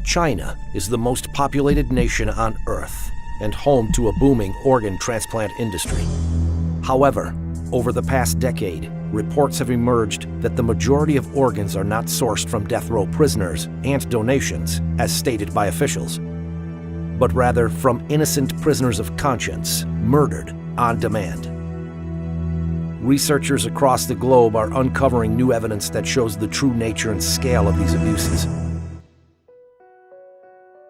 China is the most populated nation on Earth and home to a booming organ transplant industry. However, over the past decade, reports have emerged that the majority of organs are not sourced from death row prisoners and donations, as stated by officials, but rather from innocent prisoners of conscience, murdered on demand. Researchers across the globe are uncovering new evidence that shows the true nature and scale of these abuses.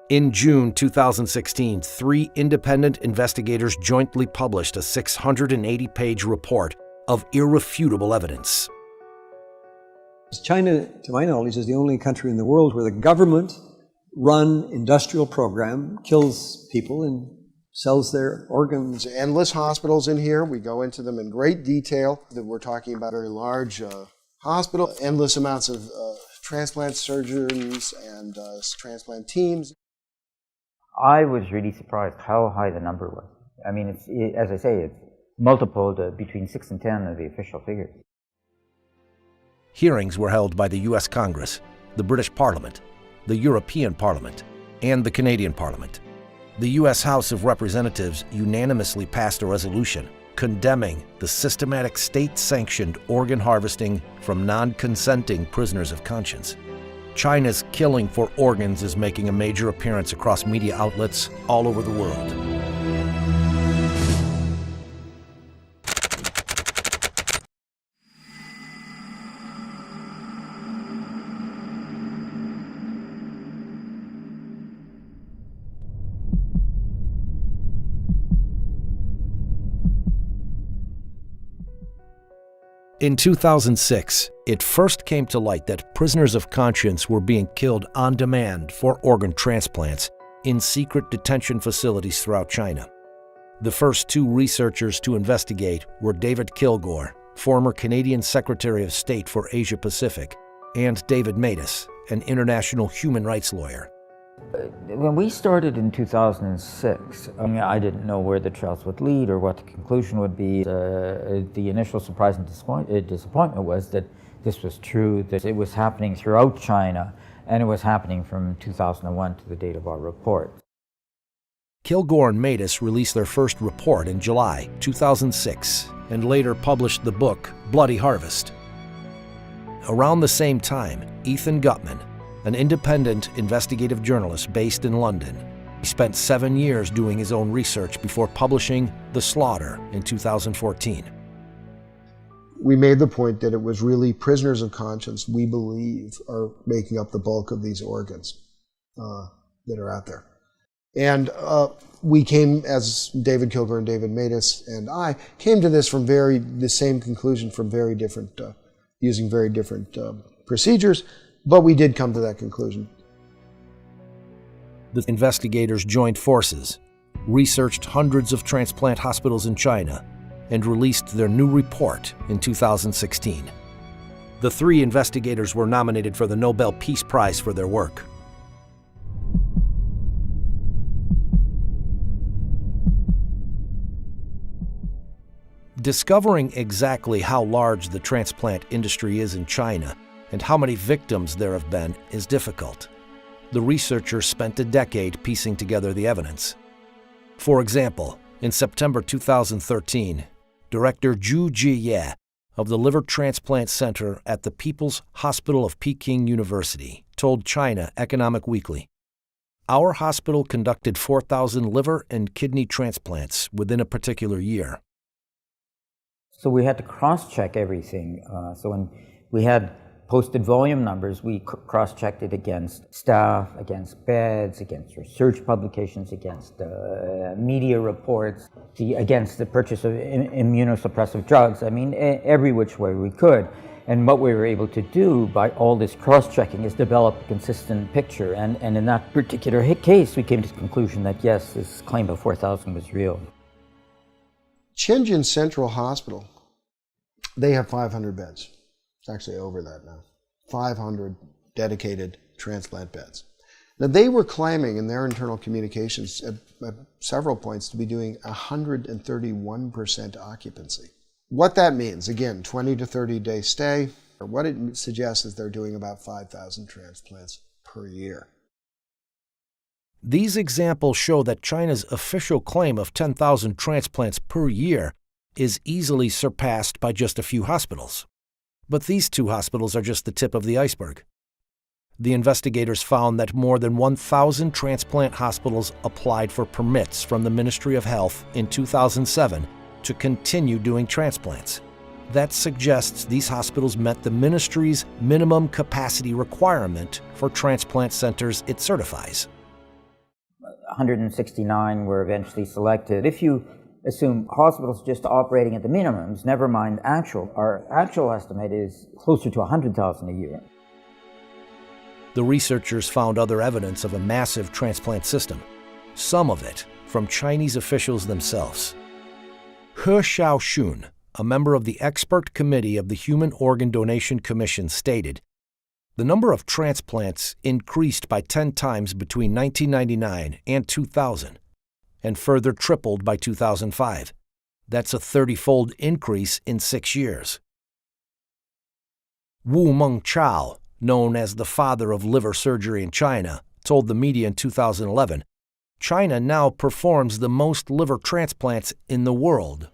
In June 2016, 3 independent investigators jointly published a 680-page report of irrefutable evidence. China, to my knowledge, is the only country in the world where the government-run industrial program kills people and sells their organs. Endless hospitals in here. We go into them in great detail. That we're talking about a very large hospital, endless amounts of transplant surgeons and transplant teams. I was really surprised how high the number was. I mean, as I say, it's multiple between 6 and 10 of the official figures. Hearings were held by the U.S. Congress, the British Parliament, the European Parliament, and the Canadian Parliament. The U.S. House of Representatives unanimously passed a resolution condemning the systematic state-sanctioned organ harvesting from non-consenting prisoners of conscience. China's killing for organs is making a major appearance across media outlets all over the world. In 2006, it first came to light that prisoners of conscience were being killed on demand for organ transplants in secret detention facilities throughout China. The first 2 researchers to investigate were David Kilgore, former Canadian Secretary of State for Asia Pacific, and David Matas, an international human rights lawyer. When we started in 2006, I didn't know where the trials would lead or what the conclusion would be. The initial surprise and disappointment was that this was true, that it was happening throughout China, and it was happening from 2001 to the date of our report. Kilgore and Matas released their first report in July 2006 and later published the book Bloody Harvest. Around the same time, Ethan Gutman, an independent investigative journalist based in London, he spent 7 years doing his own research before publishing The Slaughter in 2014. We made the point that it was really prisoners of conscience, we believe, are making up the bulk of these organs that are out there. And we came, as David Kilgore and David Matas and I, came to this from the same conclusion from very different, using very different procedures, but we did come to that conclusion. The investigators joined forces, researched hundreds of transplant hospitals in China, and released their new report in 2016. The 3 investigators were nominated for the Nobel Peace Prize for their work. Discovering exactly how large the transplant industry is in China and how many victims there have been is difficult. The researchers spent a decade piecing together the evidence. For example, in September 2013, Director Zhu Jiye of the Liver Transplant Center at the People's Hospital of Peking University told China Economic Weekly, "Our hospital conducted 4,000 liver and kidney transplants within a particular year." So we had to cross-check everything. So when we had posted volume numbers, we cross-checked it against staff, against beds, against research publications, against media reports, against the purchase of immunosuppressive drugs. I mean, every which way we could. And what we were able to do by all this cross-checking is develop a consistent picture. And in that particular case, we came to the conclusion that yes, this claim of 4,000 was real. Shenzhen Central Hospital, they have 500 beds. It's actually over that now. 500 dedicated transplant beds. Now, they were claiming in their internal communications at several points to be doing 131% occupancy. What that means, again, 20 to 30 day stay, or what it suggests is they're doing about 5,000 transplants per year. These examples show that China's official claim of 10,000 transplants per year is easily surpassed by just a few hospitals. But these two hospitals are just the tip of the iceberg. The investigators found that more than 1,000 transplant hospitals applied for permits from the Ministry of Health in 2007 to continue doing transplants. That suggests these hospitals met the ministry's minimum capacity requirement for transplant centers it certifies. 169 were eventually selected. If you assume hospitals just operating at the minimums, never mind our actual estimate is closer to 100,000 a year. The researchers found other evidence of a massive transplant system, some of it from Chinese officials themselves. He Xiaoxun, a member of the expert committee of the Human Organ Donation Commission, stated, "The number of transplants increased by 10 times between 1999 and 2000, and further tripled by 2005. That's a 30-fold increase in 6 years." Wu Mengchao, known as the father of liver surgery in China, told the media in 2011, "China now performs the most liver transplants in the world."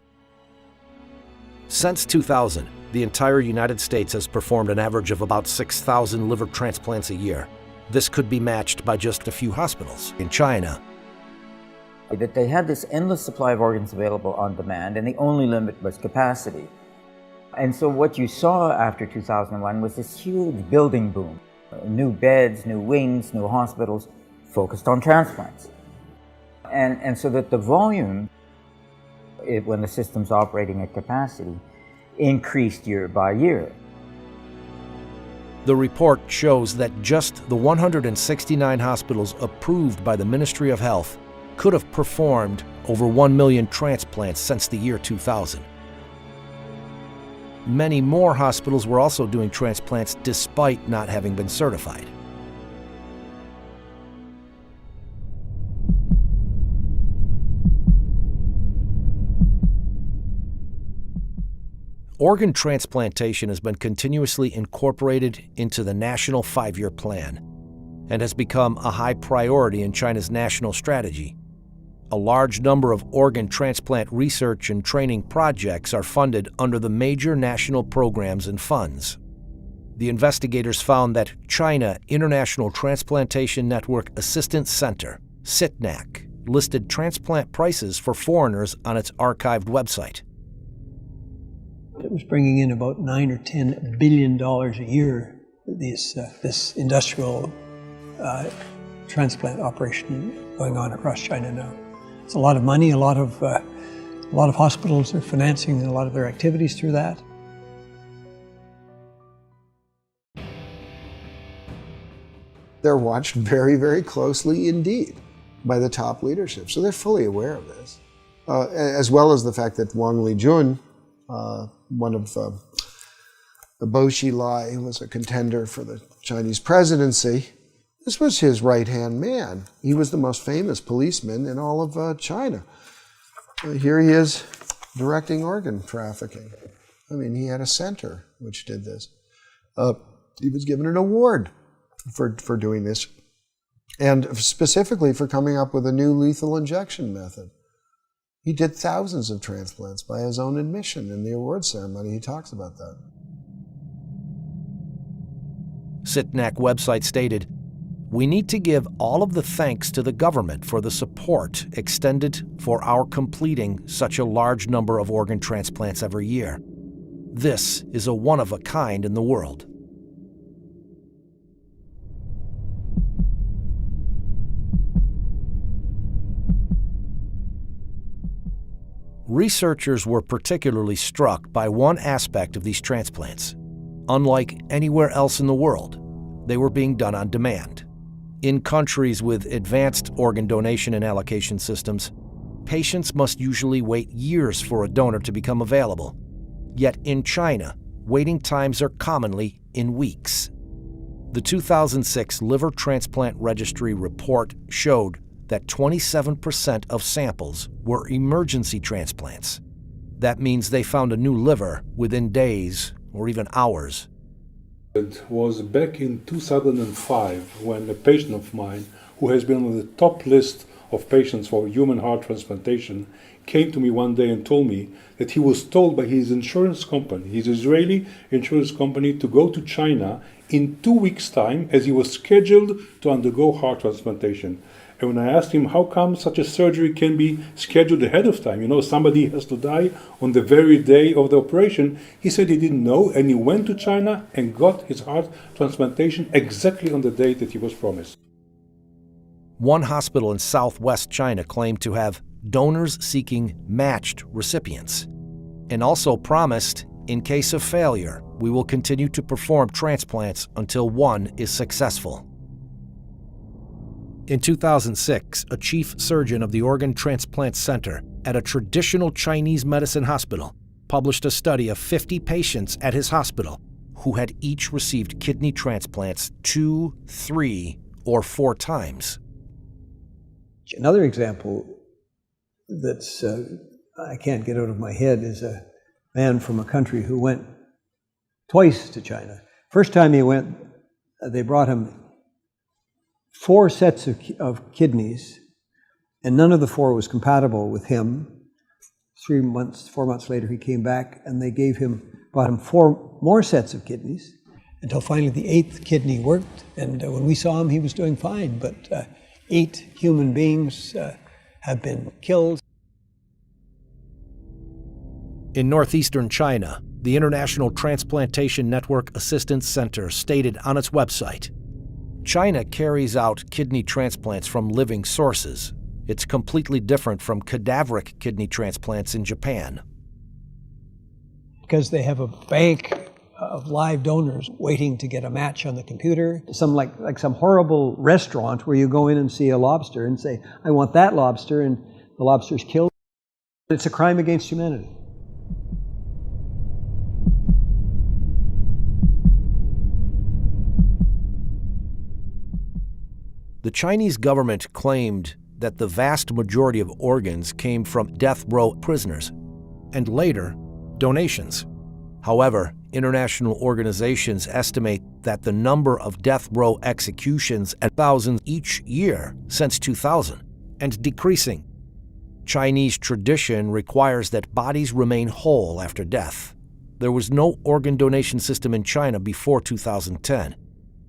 Since 2000, the entire United States has performed an average of about 6,000 liver transplants a year. This could be matched by just a few hospitals in China. That they had this endless supply of organs available on demand, and the only limit was capacity. And so what you saw after 2001 was this huge building boom. New beds, new wings, new hospitals focused on transplants. And so that the volume, when the system's operating at capacity, increased year by year. The report shows that just the 169 hospitals approved by the Ministry of Health could have performed over 1 million transplants since the year 2000. Many more hospitals were also doing transplants despite not having been certified. Organ transplantation has been continuously incorporated into the National 5-Year Plan and has become a high priority in China's national strategy. A large number of organ transplant research and training projects are funded under the major national programs and funds. The investigators found that China International Transplantation Network Assistance Center, CITNAC, listed transplant prices for foreigners on its archived website. It was bringing in about $9 or $10 billion a year, this industrial transplant operation going on across China now. It's a lot of money. A lot of hospitals are financing a lot of their activities through that. They're watched very, very closely indeed by the top leadership. So they're fully aware of this, as well as the fact that Wang Lijun, one of the Bo Xilai, who was a contender for the Chinese presidency, this was his right-hand man. He was the most famous policeman in all of China. Here he is directing organ trafficking. I mean, he had a center which did this. He was given an award for doing this, and specifically for coming up with a new lethal injection method. He did thousands of transplants by his own admission. In the award ceremony, he talks about that. CITNAC website stated, "We need to give all of the thanks to the government for the support extended for our completing such a large number of organ transplants every year. This is a one-of-a-kind in the world." Researchers were particularly struck by one aspect of these transplants. Unlike anywhere else in the world, they were being done on demand. In countries with advanced organ donation and allocation systems, patients must usually wait years for a donor to become available. Yet in China, waiting times are commonly in weeks. The 2006 Liver Transplant Registry report showed that 27% of samples were emergency transplants. That means they found a new liver within days or even hours. It was back in 2005 when a patient of mine who has been on the top list of patients for human heart transplantation, came to me one day and told me that he was told by his insurance company, his Israeli insurance company, to go to China in 2 weeks' time as he was scheduled to undergo heart transplantation. And when I asked him how come such a surgery can be scheduled ahead of time, somebody has to die on the very day of the operation, he said he didn't know, and he went to China and got his heart transplantation exactly on the date that he was promised. One hospital in southwest China claimed to have donors seeking matched recipients, and also promised, in case of failure, we will continue to perform transplants until one is successful. In 2006, a chief surgeon of the Organ Transplant Center at a traditional Chinese medicine hospital published a study of 50 patients at his hospital who had each received kidney transplants 2, 3, or 4 times. Another example that's I can't get out of my head is a man from a country who went twice to China. First time he went, they brought him 4 sets of kidneys, and none of the 4 was compatible with him. 4 months later, he came back, and they brought him 4 more sets of kidneys, until finally the 8th kidney worked. And when we saw him, he was doing fine, but 8 human beings have been killed. In northeastern China, the International Transplantation Network Assistance Center stated on its website, China carries out kidney transplants from living sources. It's completely different from cadaveric kidney transplants in Japan. Because they have a bank of live donors waiting to get a match on the computer. Like some horrible restaurant where you go in and see a lobster and say, I want that lobster, and the lobster's killed. It's a crime against humanity. The Chinese government claimed that the vast majority of organs came from death row prisoners, and later, donations. However, international organizations estimate that the number of death row executions at thousands each year since 2000, and decreasing. Chinese tradition requires that bodies remain whole after death. There was no organ donation system in China before 2010.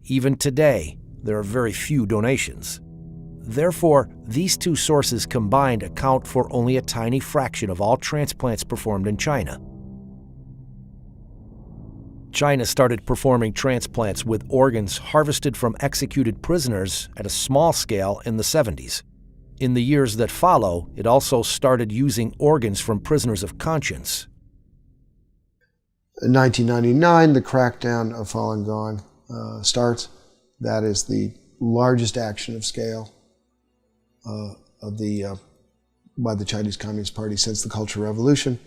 Even today, there are very few donations. Therefore, these 2 sources combined account for only a tiny fraction of all transplants performed in China. China started performing transplants with organs harvested from executed prisoners at a small scale in the 70s. In the years that follow, it also started using organs from prisoners of conscience. In 1999, the crackdown of Falun Gong starts. That is the largest action of scale by the Chinese Communist Party since the Cultural Revolution.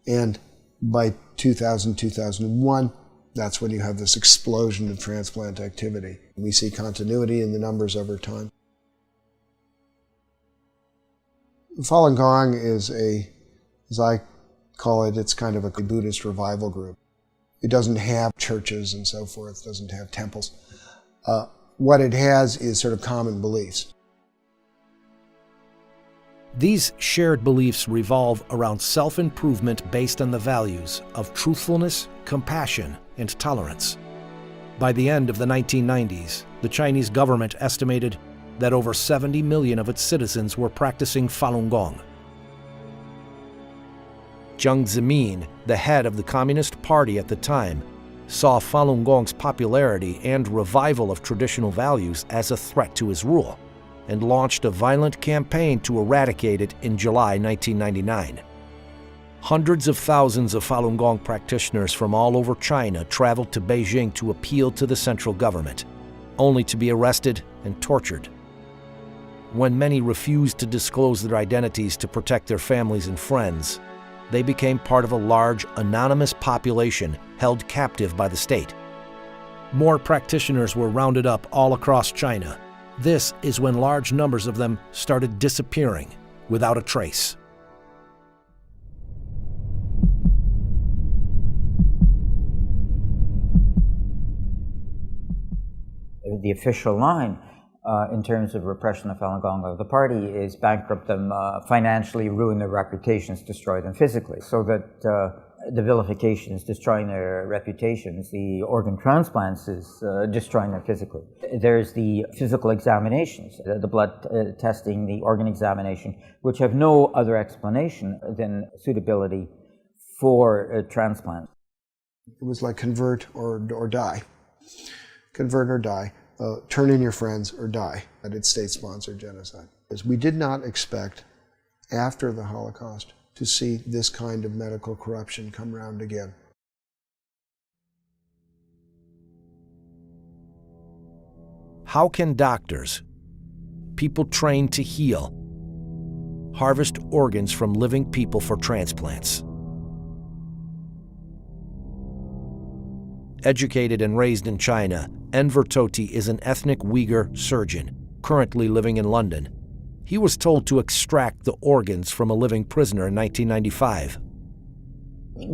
And by 2000, 2001, that's when you have this explosion of transplant activity. We see continuity in the numbers over time. Falun Gong is as I call it, it's kind of a Buddhist revival group. It doesn't have churches and so forth, it doesn't have temples. What it has is sort of common beliefs. These shared beliefs revolve around self-improvement based on the values of truthfulness, compassion, and tolerance. By the end of the 1990s, the Chinese government estimated that over 70 million of its citizens were practicing Falun Gong. Jiang Zemin, the head of the Communist Party at the time, saw Falun Gong's popularity and revival of traditional values as a threat to his rule, and launched a violent campaign to eradicate it in July 1999. Hundreds of thousands of Falun Gong practitioners from all over China traveled to Beijing to appeal to the central government, only to be arrested and tortured. When many refused to disclose their identities to protect their families and friends, they became part of a large, anonymous population held captive by the state. More practitioners were rounded up all across China. This is when large numbers of them started disappearing without a trace. The official line in terms of repression of Falun Gong of the party is bankrupt them financially, ruin their reputations, destroy them physically. So that the vilifications destroying their reputations, the organ transplants is destroying them physically. There's the physical examinations, the blood testing, the organ examination, which have no other explanation than suitability for transplant. It was like convert or die. Convert or die. Turn in your friends or die. That it's state-sponsored genocide. We did not expect, after the Holocaust, to see this kind of medical corruption come round again. How can doctors, people trained to heal, harvest organs from living people for transplants? Educated and raised in China, Enver Tohti is an ethnic Uyghur surgeon, currently living in London. He was told to extract the organs from a living prisoner in 1995.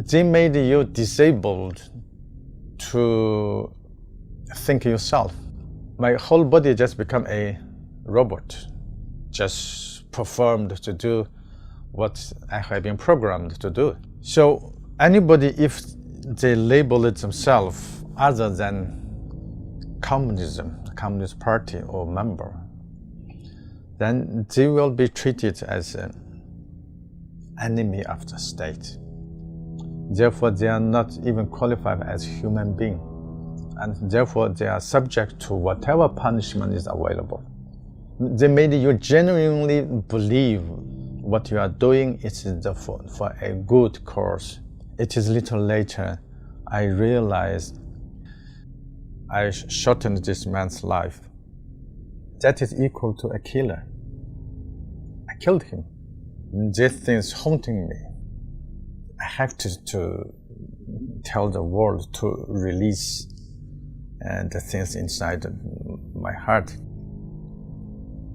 They made you disabled to think yourself. My whole body just become a robot, just performed to do what I have been programmed to do. So anybody, if they label it themselves other than communism, Communist Party or member, then they will be treated as an enemy of the state. Therefore, they are not even qualified as human beings, and therefore they are subject to whatever punishment is available. They made you genuinely believe what you are doing is for a good cause. It is little later I realized I shortened this man's life. That is equal to a killer. I killed him. This thing is haunting me. I have to tell the world to release the things inside my heart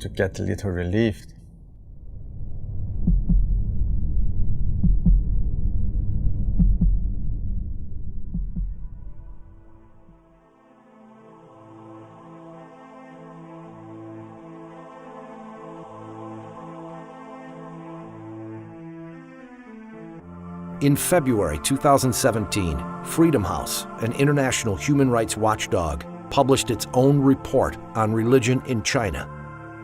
to get a little relief. In February 2017, Freedom House, an international human rights watchdog, published its own report on religion in China.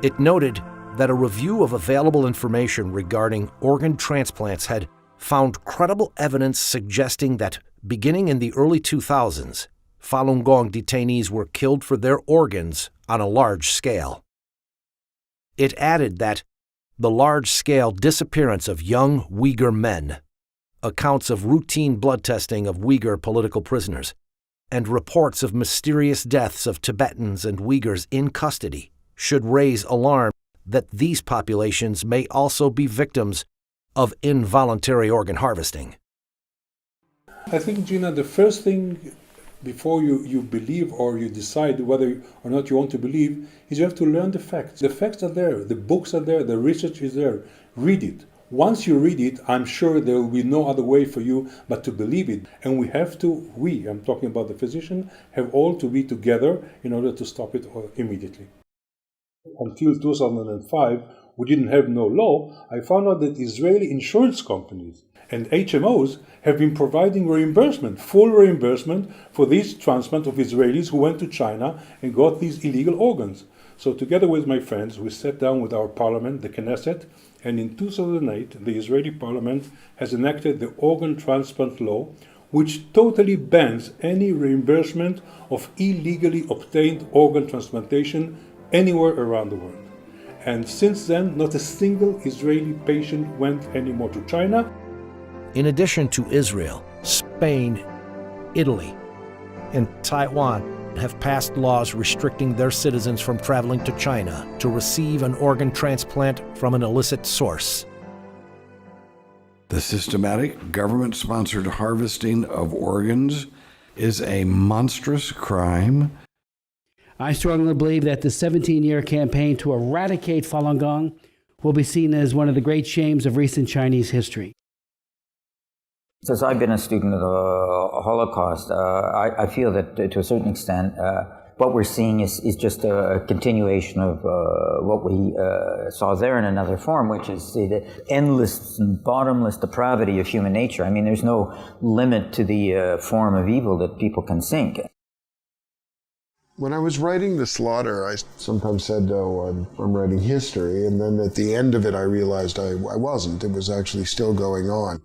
It noted that a review of available information regarding organ transplants had found credible evidence suggesting that, beginning in the early 2000s, Falun Gong detainees were killed for their organs on a large scale. It added that the large-scale disappearance of young Uyghur men, accounts of routine blood testing of Uyghur political prisoners, and reports of mysterious deaths of Tibetans and Uyghurs in custody should raise alarm that these populations may also be victims of involuntary organ harvesting. I think, Gina, the first thing before you believe or you decide whether or not you want to believe is you have to learn the facts. The facts are there, the books are there, the research is there. Read it. Once you read it, I'm sure there will be no other way for you but to believe it. And I'm talking about the physician, have all to be together in order to stop it immediately. Until 2005, we didn't have no law. I found out that Israeli insurance companies and HMOs have been providing reimbursement, full reimbursement for these transplants of Israelis who went to China and got these illegal organs. So together with my friends, we sat down with our parliament, the Knesset, and in 2008, the Israeli parliament has enacted the organ transplant law, which totally bans any reimbursement of illegally obtained organ transplantation anywhere around the world. And since then, not a single Israeli patient went anymore to China. In addition to Israel, Spain, Italy, and Taiwan have passed laws restricting their citizens from traveling to China to receive an organ transplant from an illicit source. The systematic government-sponsored harvesting of organs is a monstrous crime. I strongly believe that the 17-year campaign to eradicate Falun Gong will be seen as one of the great shames of recent Chinese history. Since I've been a student of the Holocaust, I feel that to a certain extent what we're seeing is just a continuation of what we saw there in another form, which is the endless and bottomless depravity of human nature. I mean, there's no limit to the form of evil that people can sink. When I was writing The Slaughter, I sometimes said, oh, I'm writing history, and then at the end of it I realized I wasn't. It was actually still going on.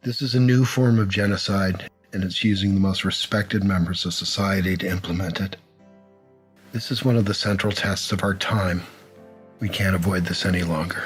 This is a new form of genocide, and it's using the most respected members of society to implement it. This is one of the central tests of our time. We can't avoid this any longer.